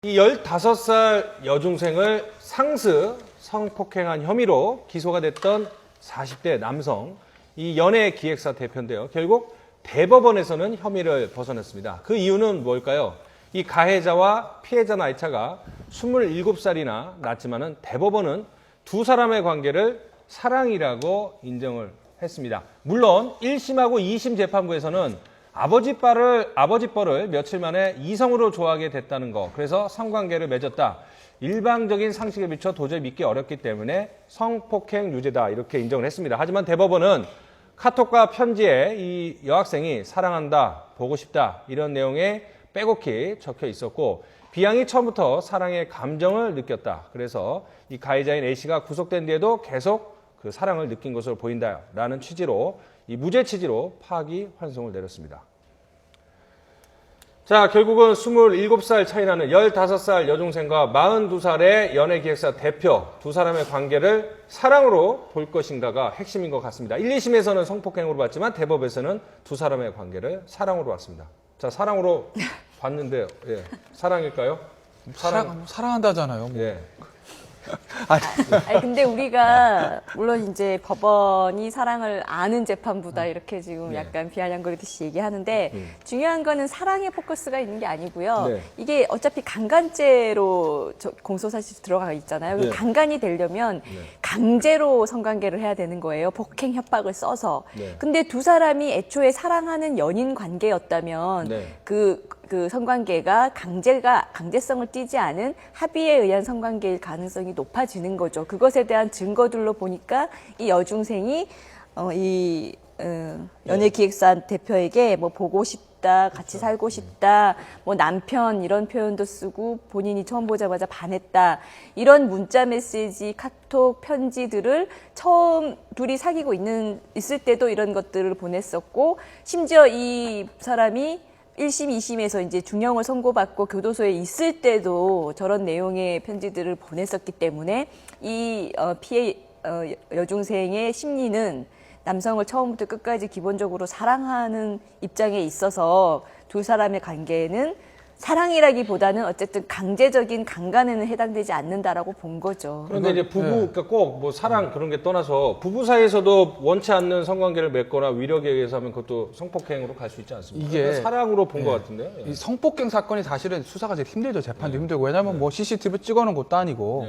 이 15살 여중생을 상습 성폭행한 혐의로 기소가 됐던 40대 남성, 이 연예기획사 대표인데요. 결국 대법원에서는 혐의를 벗어났습니다. 그 이유는 뭘까요? 이 가해자와 피해자 나이차가 27살이나 낮지만은 대법원은 두 사람의 관계를 사랑이라고 인정을 했습니다. 물론 1심하고 2심 재판부에서는 아버지 뻘을 며칠 만에 이성으로 좋아하게 됐다는 거, 그래서 성관계를 맺었다. 일방적인 상식에 비춰 도저히 믿기 어렵기 때문에 성폭행 유죄다 이렇게 인정을 했습니다. 하지만 대법원은 카톡과 편지에 이 여학생이 사랑한다, 보고 싶다 이런 내용에 빼곡히 적혀 있었고 B양이 처음부터 사랑의 감정을 느꼈다. 그래서 이 가해자인 A씨가 구속된 뒤에도 계속 그 사랑을 느낀 것으로 보인다라는 취지로 이 무죄 취지로 파기 환송을 내렸습니다. 자, 결국은 27살 차이 나는 15살 여중생과 42살의 연예기획사 대표 두 사람의 관계를 사랑으로 볼 것인가가 핵심인 것 같습니다. 1, 2심에서는 성폭행으로 봤지만 대법에서는 두 사람의 관계를 사랑으로 봤습니다. 자, 사랑으로 봤는데 예, 사랑일까요? 사랑한다잖아요. 뭐. 예. 아니 근데 우리가 물론 이제 법원이 사랑을 아는 재판부다 이렇게 지금 약간 비아냥거리듯이 얘기하는데 중요한 거는 사랑에 포커스가 있는 게 아니고요. 네. 이게 어차피 강간죄로 공소사실 들어가 있잖아요. 네. 강간이 되려면 강제로 성관계를 해야 되는 거예요. 폭행 협박을 써서. 네. 근데 두 사람이 애초에 사랑하는 연인 관계였다면 네. 그 성관계가 강제성을 띠지 않은 합의에 의한 성관계일 가능성이 높아지는 거죠. 그것에 대한 증거들로 보니까 이 여중생이 연예기획사 대표에게 뭐 보고 싶다, 같이 살고 싶다, 뭐 남편 이런 표현도 쓰고 본인이 처음 보자마자 반했다 이런 문자 메시지, 카톡, 편지들을 처음 둘이 사귀고 있을 때도 이런 것들을 보냈었고 심지어 이 사람이 1심, 2심에서 이제 중형을 선고받고 교도소에 있을 때도 저런 내용의 편지들을 보냈었기 때문에 이 피해 여중생의 심리는 남성을 처음부터 끝까지 기본적으로 사랑하는 입장에 있어서 두 사람의 관계는 사랑이라기보다는 어쨌든 강제적인 강간에는 해당되지 않는다라고 본 거죠. 그런데 이제 그러니까 꼭 뭐 사랑 그런 게 떠나서 부부 사이에서도 원치 않는 성관계를 맺거나 위력에 의해서 하면 그것도 성폭행으로 갈 수 있지 않습니까? 이게 그러니까 사랑으로 본 것 같은데요. 예. 이 성폭행 사건이 사실은 수사가 제일 힘들죠. 재판도 힘들고. 왜냐하면 뭐 CCTV 찍어놓은 것도 아니고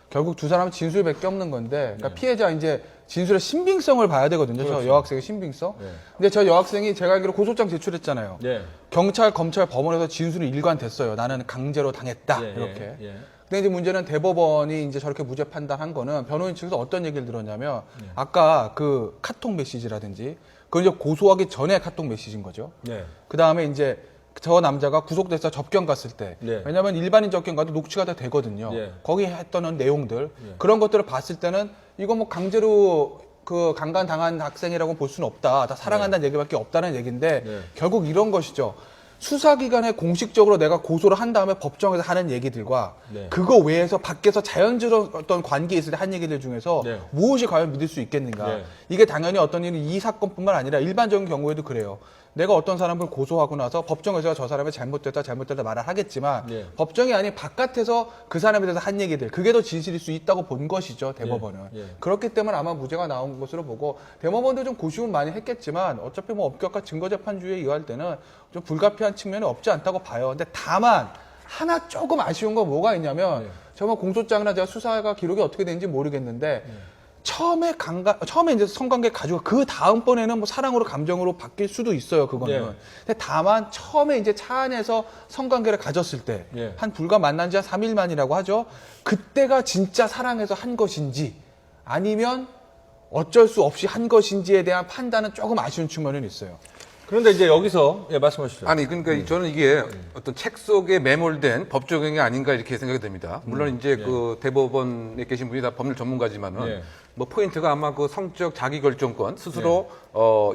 결국 두 사람은 진술밖에 없는 건데 그러니까 피해자 이제 진술의 신빙성을 봐야 되거든요. 그렇죠. 저 여학생의 신빙성. 근데 저 여학생이 제가 알기로 고소장 제출했잖아요. 예. 경찰, 검찰, 법원에서 진술이 일관됐어요. 나는 강제로 당했다. 예, 이렇게. 예. 근데 이제 문제는 대법원이 이제 저렇게 무죄 판단한 거는 변호인 측에서 어떤 얘기를 들었냐면 아까 그 카톡 메시지라든지 그건 이제 고소하기 전에 카톡 메시지인 거죠. 네. 그 다음에 이제 저 남자가 구속돼서 접견 갔을 때 네. 왜냐하면 일반인 접견 가도 녹취가 다 되거든요. 네. 거기 했던 내용들 그런 것들을 봤을 때는 이거 뭐 강제로 그 강간 당한 학생이라고 볼 수는 없다. 다 사랑한다는 얘기밖에 없다는 얘기인데 결국 이런 것이죠. 수사기관에 공식적으로 내가 고소를 한 다음에 법정에서 하는 얘기들과 그거 외에서 밖에서 자연스러운 어떤 관계에 있을 때 한 얘기들 중에서 무엇이 과연 믿을 수 있겠는가. 이게 당연히 어떤 일은 이 사건뿐만 아니라 일반적인 경우에도 그래요. 내가 어떤 사람을 고소하고 나서 법정에서 저 사람이 잘못됐다 말을 하겠지만 법정이 아닌 바깥에서 그 사람에 대해서 한 얘기들 그게 더 진실일 수 있다고 본 것이죠. 대법원은. 그렇기 때문에 아마 무죄가 나온 것으로 보고 대법원도 좀 고심은 많이 했겠지만 어차피 뭐 엄격한 증거재판주의에 의할 때는 좀 불가피한 측면이 없지 않다고 봐요. 근데 다만 하나 조금 아쉬운 건 뭐가 있냐면 정말 공소장이나 제가 수사가 기록이 어떻게 되는지 모르겠는데 처음에 이제 성관계 가지고 그 다음번에는 뭐 사랑으로 감정으로 바뀔 수도 있어요, 그거는. 근데 다만 처음에 이제 차 안에서 성관계를 가졌을 때 한 불과 만난 지 한 3일 만이라고 하죠. 그때가 진짜 사랑해서 한 것인지 아니면 어쩔 수 없이 한 것인지에 대한 판단은 조금 아쉬운 측면은 있어요. 그런데 이제 여기서 말씀하시죠. 아니 그러니까 저는 이게 어떤 책 속에 매몰된 법 적용이 아닌가 이렇게 생각이 됩니다. 물론 이제 그 대법원에 계신 분이 다 법률 전문가지만은 뭐 포인트가 아마 그 성적 자기 결정권 스스로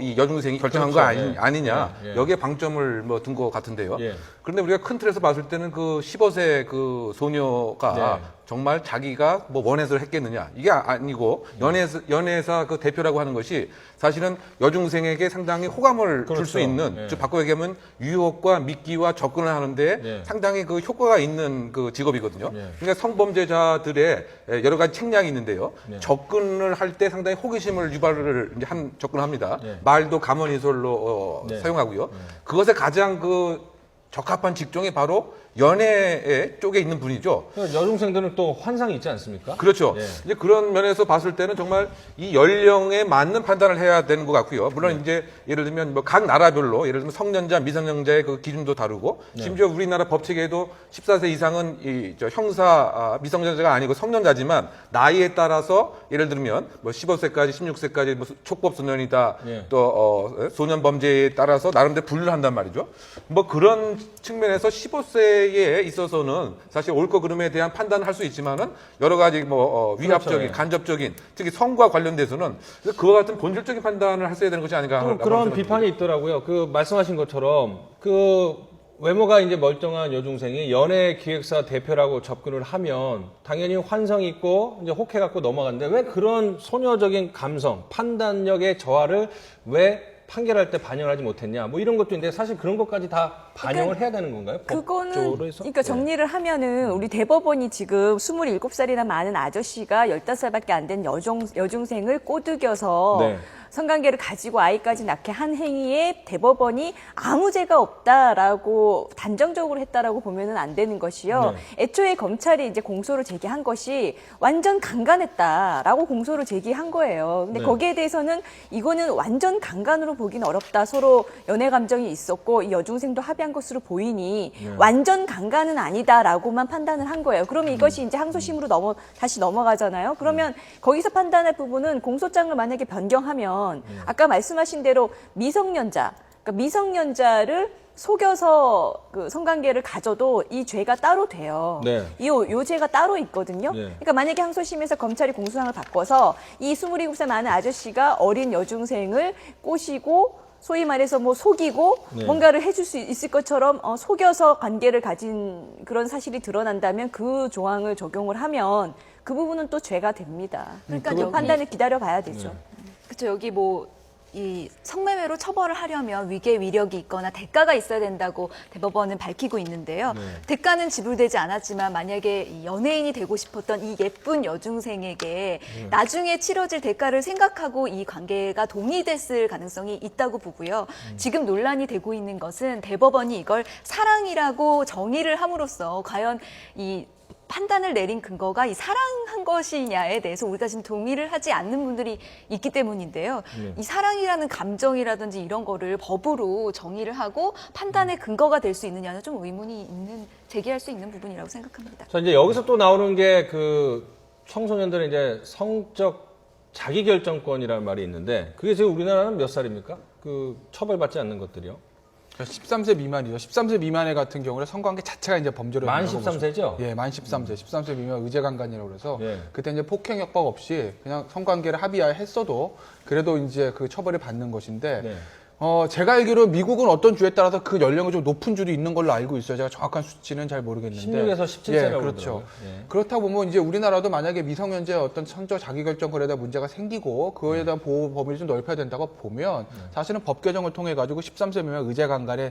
이 여중생이 결정한 그렇죠. 거 아니냐 예. 여기에 방점을 뭐 둔 것 같은데요. 예. 그런데 우리가 큰 틀에서 봤을 때는 그 15세 그 소녀가 네. 정말 자기가 뭐 원해서 했겠느냐 이게 아니고 연애사 그 대표라고 하는 것이 사실은 여중생에게 상당히 호감을 줄 수 그렇죠. 있는 예. 즉 바꿔 얘기하면 유혹과 미끼와 접근을 하는데 예. 상당히 그 효과가 있는 그 직업이거든요. 예. 그러니까 성범죄자들의 여러 가지 책략이 있는데요. 예. 접근을 할 때 상당히 호기심을 유발을 이제 접근합니다. 예. 말도 감언이설로 네. 사용하고요. 그것에 가장 그 적합한 직종이 바로 연애 쪽에 있는 분이죠. 그러니까 여중생들은 또 환상이 있지 않습니까? 그렇죠. 예. 이제 그런 면에서 봤을 때는 정말 이 연령에 맞는 판단을 해야 되는 것 같고요. 물론 이제 예를 들면 뭐 각 나라별로 예를 들면 성년자, 미성년자의 그 기준도 다르고 심지어 우리나라 법칙에도 14세 이상은 이 형사 미성년자가 아니고 성년자지만 나이에 따라서 예를 들면 뭐 15세까지 16세까지 뭐 촉법 소년이다 예. 또 소년 범죄에 따라서 나름대로 분류를 한단 말이죠. 뭐 그런 측면에서 15세에 있어서는 사실 옳고 그름에 대한 판단을 할 수 있지만은 여러 가지 뭐 위압적인 그렇죠. 간접적인 특히 성과 관련돼서는 그와 같은 본질적인 판단을 했어야 되는 것이 아닌가 또 하는 그런 비판이 있더라고요. 그 말씀하신 것처럼 그 외모가 이제 멀쩡한 여중생이 연예 기획사 대표라고 접근을 하면 당연히 환성 있고 이제 혹해 갖고 넘어가는데 왜 그런 소녀적인 감성, 판단력의 저하를 왜 판결할 때 반영하지 못했냐 뭐 이런 것도 있는데 사실 그런 것까지 다 반영을 해야 되는 건가요? 그거는 법적으로 해서? 그러니까 정리를 하면은 우리 대법원이 지금 27살이나 많은 아저씨가 15살밖에 안 된 여중생을 꼬드겨서 네. 성관계를 가지고 아이까지 낳게 한 행위에 대법원이 아무 죄가 없다라고 단정적으로 했다라고 보면은 안 되는 것이요. 애초에 검찰이 이제 공소를 제기한 것이 완전 강간했다라고 공소를 제기한 거예요. 근데 네. 거기에 대해서는 이거는 완전 강간으로 보긴 어렵다. 서로 연애 감정이 있었고 이 여중생도 합의한 것으로 보이니 완전 강간은 아니다라고만 판단을 한 거예요. 그러면 이것이 이제 항소심으로 다시 넘어가잖아요. 그러면 거기서 판단할 부분은 공소장을 만약에 변경하면 아까 말씀하신 대로 미성년자, 그러니까 미성년자를 속여서 그 성관계를 가져도 이 죄가 따로 돼요. 네. 요 죄가 따로 있거든요. 네. 그러니까 만약에 항소심에서 검찰이 공소장을 바꿔서 이 27살 많은 아저씨가 어린 여중생을 꼬시고 소위 말해서 뭐 속이고 네. 뭔가를 해줄 수 있을 것처럼 속여서 관계를 가진 그런 사실이 드러난다면 그 조항을 적용을 하면 그 부분은 또 죄가 됩니다. 그러니까 그거- 판단을 기다려봐야 되죠. 그렇죠. 여기 뭐 이 성매매로 처벌을 하려면 위계 위력이 있거나 대가가 있어야 된다고 대법원은 밝히고 있는데요. 대가는 지불되지 않았지만 만약에 이 연예인이 되고 싶었던 이 예쁜 여중생에게 나중에 치러질 대가를 생각하고 이 관계가 동의됐을 가능성이 있다고 보고요. 지금 논란이 되고 있는 것은 대법원이 이걸 사랑이라고 정의를 함으로써 과연 이 판단을 내린 근거가 이 사랑한 것이냐에 대해서 우리가 지금 동의를 하지 않는 분들이 있기 때문인데요. 이 사랑이라는 감정이라든지 이런 거를 법으로 정의를 하고 판단의 근거가 될 수 있느냐는 좀 의문이 있는 제기할 수 있는 부분이라고 생각합니다. 자, 이제 여기서 또 나오는 게 그 청소년들의 이제 성적 자기결정권이라는 말이 있는데 그게 지금 우리나라는 몇 살입니까? 그 처벌받지 않는 것들이요. 13세 미만이죠. 13세 미만의 같은 경우는 성관계 자체가 이제 범죄로 만 된다고 보시면 13세죠? 예, 만 13세, 13세 미만 의제강간이라고 그래서 예. 그때 이제 폭행 협박 없이 그냥 성관계를 합의했어도 그래도 이제 그 처벌을 받는 것인데 네. 제가 알기로 미국은 어떤 주에 따라서 그 연령이 좀 높은 줄이 있는 걸로 알고 있어요. 제가 정확한 수치는 잘 모르겠는데. 16에서 17세라고 그렇죠. 그러더라고요. 예. 그렇다 보면 이제 우리나라도 만약에 미성년자의 어떤 성적 자기결정권에 대한 문제가 생기고 그거에 대한 보호 범위를 좀 넓혀야 된다고 보면 사실은 법 개정을 통해 가지고 13세 미만 의제강간의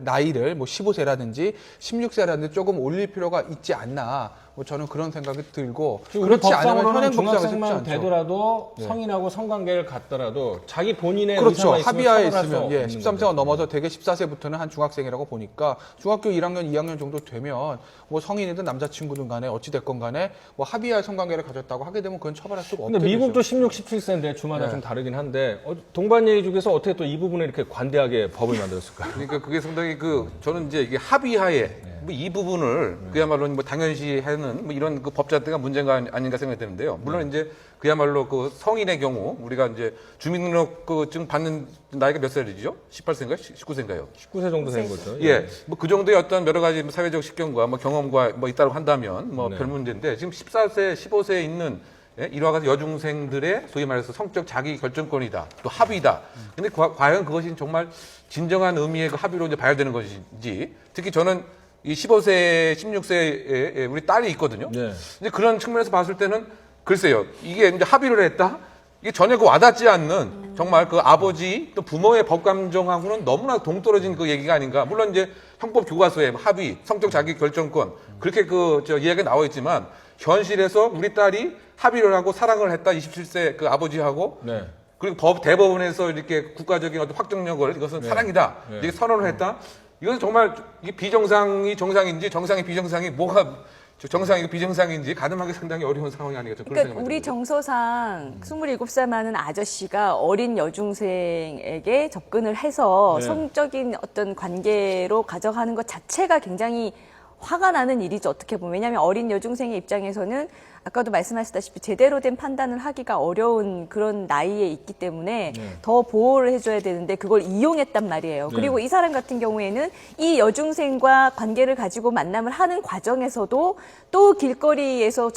나이를 뭐 15세라든지 16세라든지 조금 올릴 필요가 있지 않나. 뭐 저는 그런 생각이 들고 지금 우리 그렇지 않으면 법상으로는 현행 법상에서 쉽지 중학생만 않죠. 되더라도 성인하고 성관계를 갖더라도 자기 본인의 그렇죠. 의사가 있으면 합의하에 처벌할 수 있으면 예, 없는 13세가 거죠. 넘어서 대개 14세부터는 한 중학생이라고 보니까 중학교 1학년, 2학년 정도 되면 뭐 성인이든 남자친구든 간에 어찌 됐건 간에 뭐 합의하에 성관계를 가졌다고 하게 되면 그건 처벌할 수가 없게 근데 미국도 되죠. 16, 17세인데 주마다 네. 좀 다르긴 한데 동반예의 중에서 어떻게 또 이 부분을 이렇게 관대하게 법을 만들었을까요? 그러니까 그게 상당히 저는 이제 이게 합의하에 뭐 이 부분을 그야말로 뭐 당연시하는 뭐 이런 그 법자대가 문제가 아닌가 생각이 드는데요. 물론 이제 그야말로 그 성인의 경우 우리가 이제 주민등록증 받는 나이가 몇 살이죠? 18세인가요? 19세인가요? 19세 정도 된 거죠. 예, 뭐 그 정도의 어떤 여러 가지 사회적 식견과 뭐 경험과 뭐 있다고 한다면 뭐 네. 별 문제인데 지금 14세, 15세에 있는 예? 이와 여중생들의 소위 말해서 성적 자기 결정권이다, 또 합의다. 근데 과연 그것이 정말 진정한 의미의 그 합의로 이제 봐야 되는 것인지, 특히 저는 이 15세, 16세에 우리 딸이 있거든요. 네. 근데 그런 측면에서 봤을 때는 글쎄요, 이게 이제 합의를 했다? 이게 전혀 그 와닿지 않는 정말 그 아버지 또 부모의 법 감정하고는 너무나 동떨어진 그 얘기가 아닌가. 물론 이제 형법 교과서에 합의, 성적 자기 결정권 그렇게 이야기가 나와 있지만 현실에서 우리 딸이 합의를 하고 사랑을 했다. 27세 그 아버지하고 네. 그리고 대법원에서 이렇게 국가적인 어떤 확정력을 이것은 사랑이다. 네. 이렇게 선언을 했다. 이것은 정말 이게 비정상이 정상인지 정상이 비정상이 뭐가 정상이고 비정상인지 가늠하기 상당히 어려운 상황이 아니겠죠. 그러니까 우리 정서상 27살 많은 아저씨가 어린 여중생에게 접근을 해서 네. 성적인 어떤 관계로 가져가는 것 자체가 굉장히 화가 나는 일이죠. 어떻게 보면. 왜냐하면 어린 여중생의 입장에서는 아까도 말씀하셨다시피 제대로 된 판단을 하기가 어려운 그런 나이에 있기 때문에 더 보호를 해줘야 되는데 그걸 이용했단 말이에요. 네. 그리고 이 사람 같은 경우에는 이 여중생과 관계를 가지고 만남을 하는 과정에서도 또 길거리에서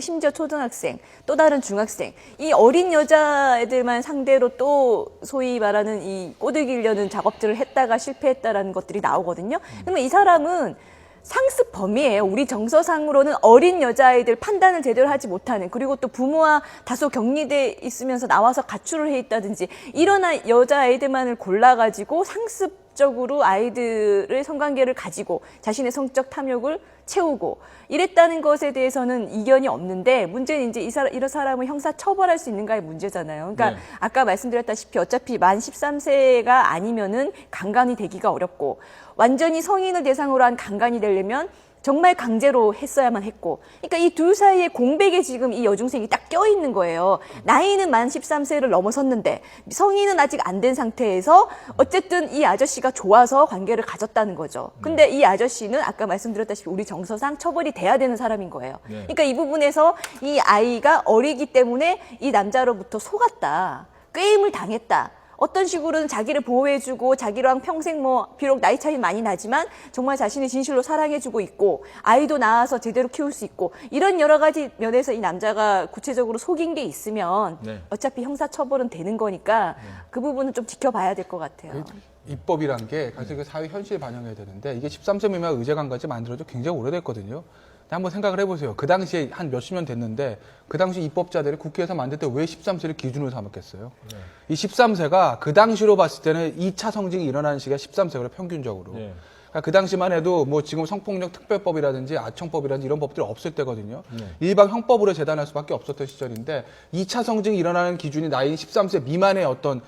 심지어 초등학생, 또 다른 중학생, 이 어린 여자애들만 상대로 또 소위 말하는 이 꼬드기려는 작업들을 했다가 실패했다라는 것들이 나오거든요. 그러면 이 사람은 상습 범위예요. 우리 정서상으로는 어린 여자아이들 판단을 제대로 하지 못하는, 그리고 또 부모와 다소 격리돼 있으면서 나와서 가출을 해 있다든지 이런 여자아이들만을 골라가지고 상습적으로 아이들의 성관계를 가지고 자신의 성적 탐욕을 채우고 이랬다는 것에 대해서는 이견이 없는데, 문제는 이제 이런 사람을 형사 처벌할 수 있는가의 문제잖아요. 그러니까 네. 아까 말씀드렸다시피 어차피 만 13세가 아니면은 강간이 되기가 어렵고, 완전히 성인을 대상으로 한 강간이 되려면 정말 강제로 했어야만 했고, 그러니까 이 둘 사이의 공백에 지금 이 여중생이 딱 껴있는 거예요. 나이는 만 13세를 넘어섰는데 성인은 아직 안 된 상태에서 어쨌든 이 아저씨가 좋아서 관계를 가졌다는 거죠. 근데 이 아저씨는 아까 말씀드렸다시피 우리 정서상 처벌이 돼야 되는 사람인 거예요. 그러니까 이 부분에서 이 아이가 어리기 때문에 이 남자로부터 속았다, 꾀임을 당했다, 어떤 식으로는 자기를 보호해주고 자기랑 평생 비록 나이 차이 많이 나지만 정말 자신의 진실로 사랑해주고 있고 아이도 낳아서 제대로 키울 수 있고, 이런 여러 가지 면에서 이 남자가 구체적으로 속인 게 있으면 네. 어차피 형사처벌은 되는 거니까 그 부분은 좀 지켜봐야 될 것 같아요. 입법이란 게 사실 그 사회 현실에 반영해야 되는데, 이게 13세 미만 의제관까지 만들어도 굉장히 오래됐거든요. 한번 생각을 해보세요. 그 당시에 한 몇십 년 됐는데 그 당시 입법자들이 국회에서 만들 때 왜 13세를 기준으로 삼았겠어요? 네. 이 13세가 그 당시로 봤을 때는 2차 성징이 일어나는 시기가 13세고요, 평균적으로. 네. 그러니까 그 당시만 해도 뭐 지금 성폭력 특별법이라든지 아청법이라든지 이런 법들이 없을 때거든요. 네. 일반 형법으로 재단할 수밖에 없었던 시절인데 2차 성징이 일어나는 기준이 나이 13세 미만의 어떤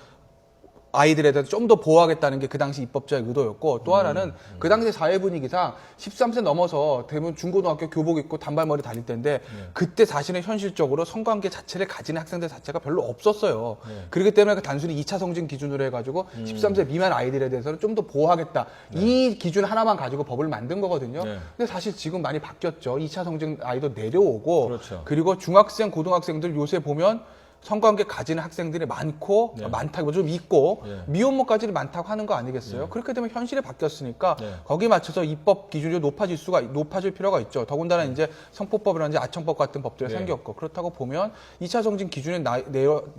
아이들에 대해서 좀 더 보호하겠다는 게 그 당시 입법자의 의도였고, 또 하나는 그 당시 사회 분위기상 13세 넘어서 대부분 중고등학교 교복 입고 단발머리 다닐 때인데 그때 사실은 현실적으로 성관계 자체를 가지는 학생들 자체가 별로 없었어요. 그렇기 때문에 그 단순히 2차 성징 기준으로 해가지고 13세 미만 아이들에 대해서는 좀 더 보호하겠다, 이 기준 하나만 가지고 법을 만든 거거든요. 네. 근데 사실 지금 많이 바뀌었죠. 2차 성징 아이도 내려오고, 그렇죠. 그리고 중학생, 고등학생들 요새 보면 성관계 가지는 학생들이 많고, 네. 많다고 좀 있고, 네. 미혼모까지는 많다고 하는 거 아니겠어요? 그렇게 되면 현실이 바뀌었으니까 네. 거기에 맞춰서 입법 기준이 높아질 필요가 있죠. 더군다나 이제 성폭법이라든지 아청법 같은 법들이 네. 생겼고, 그렇다고 보면 2차 성징 기준이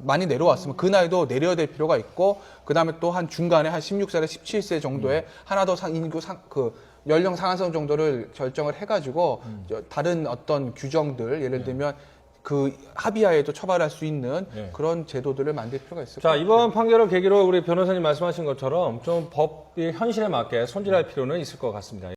많이 내려왔으면 그 나이도 내려야 될 필요가 있고, 그 다음에 또 한 중간에 한 16세에서 17세 정도에 하나 더 연령 상한선 정도를 결정을 해가지고 다른 어떤 규정들, 예를 들면 그 합의하에도 처벌할 수 있는 네. 그런 제도들을 만들 필요가 있을 것 자, 같아요. 이번 판결을 계기로 우리 변호사님 말씀하신 것처럼 좀 법의 현실에 맞게 손질할 필요는 있을 것 같습니다.